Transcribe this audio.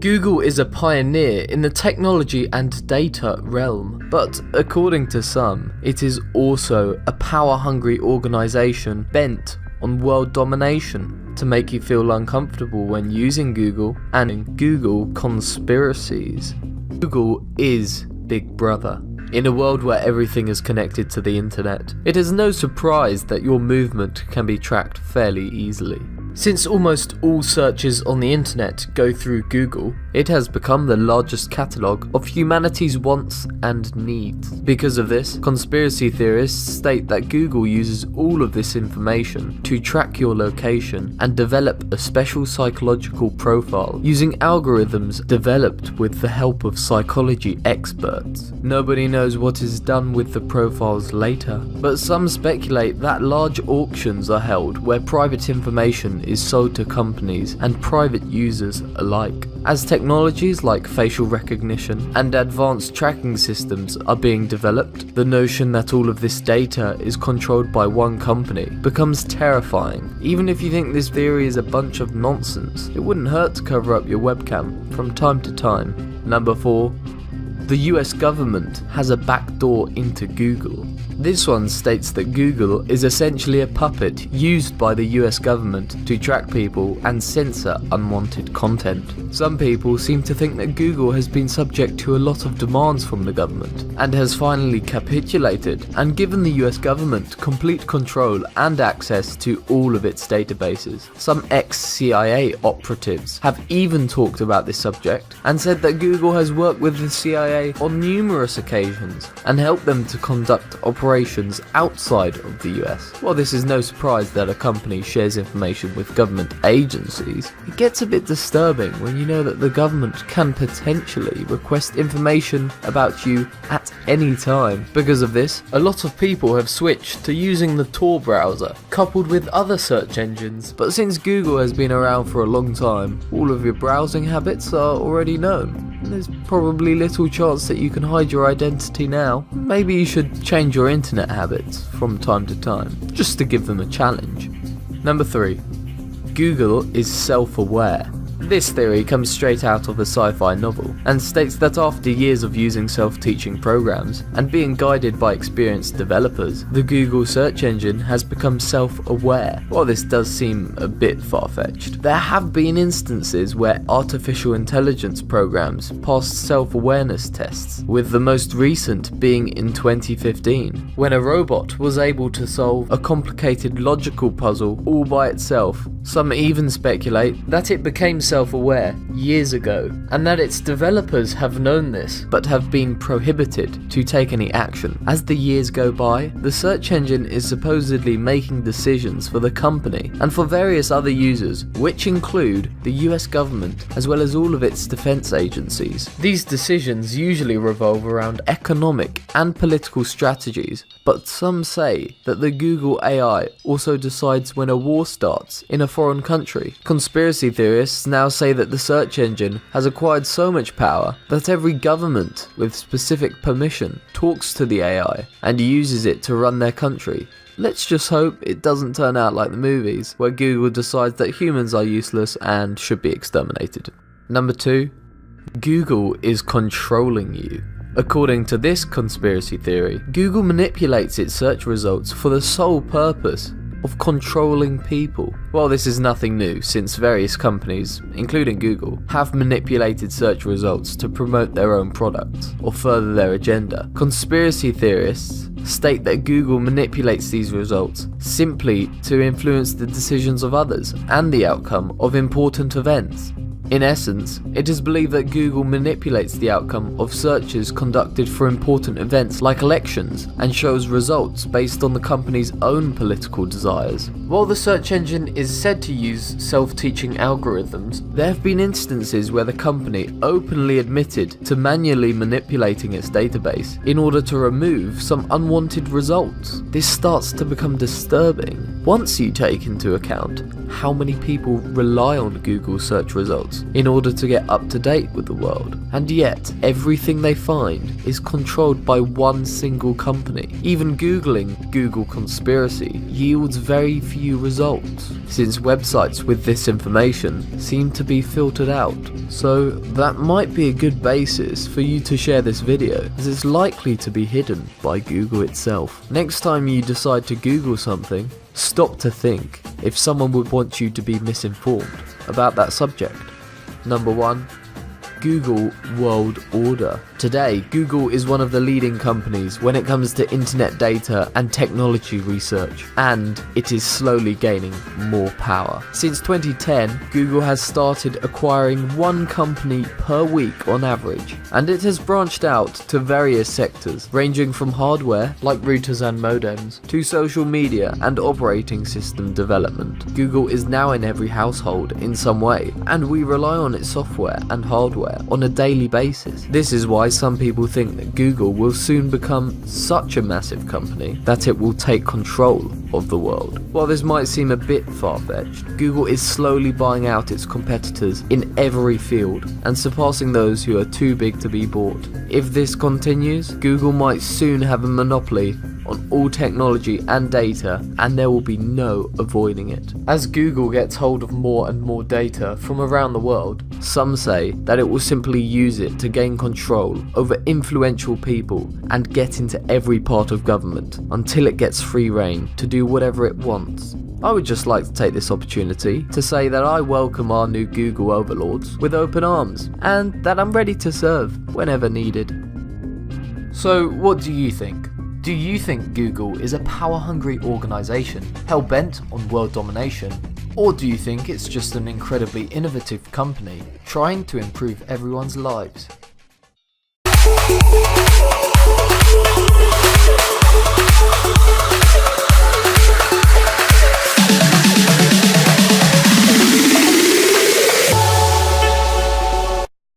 Google is a pioneer in the technology and data realm, but according to some, it is also a power-hungry organization bent on world domination to make you feel uncomfortable when using Google and in Google Conspiracies. Google is Big Brother. In a world where everything is connected to the internet, it is no surprise that your movement can be tracked fairly easily. Since almost all searches on the internet go through Google, it has become the largest catalogue of humanity's wants and needs. Because of this, conspiracy theorists state that Google uses all of this information to track your location and develop a special psychological profile using algorithms developed with the help of psychology experts. Nobody knows what is done with the profiles later, but some speculate that large auctions are held where private information is sold to companies and private users alike. As technologies like facial recognition and advanced tracking systems are being developed, the notion that all of this data is controlled by one company becomes terrifying. Even if you think this theory is a bunch of nonsense, it wouldn't hurt to cover up your webcam from time to time. Number 4. The US government has a backdoor into Google. This one states that Google is essentially a puppet used by the US government to track people and censor unwanted content. Some people seem to think that Google has been subject to a lot of demands from the government and has finally capitulated and given the US government complete control and access to all of its databases. Some ex-CIA operatives have even talked about this subject and said that Google has worked with the CIA on numerous occasions and helped them to conduct operations outside of the US. While this is no surprise that a company shares information with government agencies, it gets a bit disturbing when you know that the government can potentially request information about you at any time. Because of this, a lot of people have switched to using the Tor browser, coupled with other search engines. But since Google has been around for a long time, all of your browsing habits are already known. There's probably little chance that you can hide your identity now. Maybe you should change your internet habits from time to time, just to give them a challenge. Number 3. Google is self-aware. This theory comes straight out of a sci-fi novel and states that after years of using self-teaching programs and being guided by experienced developers, the Google search engine has become self-aware. While this does seem a bit far-fetched, there have been instances where artificial intelligence programs passed self-awareness tests, with the most recent being in 2015, when a robot was able to solve a complicated logical puzzle all by itself. Some even speculate that it became self-aware years ago, and that its developers have known this, but have been prohibited to take any action. As the years go by, the search engine is supposedly making decisions for the company and for various other users, which include the US government, as well as all of its defense agencies. These decisions usually revolve around economic and political strategies, but some say that the Google AI also decides when a war starts in a foreign country. Conspiracy theorists now say that the search engine has acquired so much power that every government with specific permission talks to the AI and uses it to run their country. Let's just hope it doesn't turn out like the movies, where Google decides that humans are useless and should be exterminated. Number 2. Google is controlling you. According to this conspiracy theory, Google manipulates its search results for the sole purpose of controlling people. While this is nothing new, since various companies, including Google, have manipulated search results to promote their own products or further their agenda, conspiracy theorists state that Google manipulates these results simply to influence the decisions of others and the outcome of important events. In essence, it is believed that Google manipulates the outcome of searches conducted for important events like elections and shows results based on the company's own political desires. While the search engine is said to use self-teaching algorithms, there have been instances where the company openly admitted to manually manipulating its database in order to remove some unwanted results. This starts to become disturbing once you take into account how many people rely on Google search results in order to get up to date with the world. And yet, everything they find is controlled by one single company. Even Googling Google Conspiracy yields very few results, since websites with this information seem to be filtered out. So that might be a good basis for you to share this video, as it's likely to be hidden by Google itself. Next time you decide to Google something, stop to think if someone would want you to be misinformed about that subject. Number 1. Google World Order. Today, Google is one of the leading companies when it comes to internet data and technology research, and it is slowly gaining more power. Since 2010, Google has started acquiring one company per week on average, and it has branched out to various sectors, ranging from hardware, like routers and modems, to social media and operating system development. Google is now in every household in some way, and we rely on its software and hardware on a daily basis. This is why some people think that Google will soon become such a massive company that it will take control of the world. While this might seem a bit far-fetched, Google is slowly buying out its competitors in every field and surpassing those who are too big to be bought. If this continues, Google might soon have a monopoly on all technology and data, and there will be no avoiding it. As Google gets hold of more and more data from around the world, some say that it will simply use it to gain control over influential people and get into every part of government until it gets free rein to do whatever it wants. I would just like to take this opportunity to say that I welcome our new Google overlords with open arms, and that I'm ready to serve whenever needed. So what do you think? Do you think Google is a power-hungry organisation hell-bent on world domination? Or do you think it's just an incredibly innovative company trying to improve everyone's lives?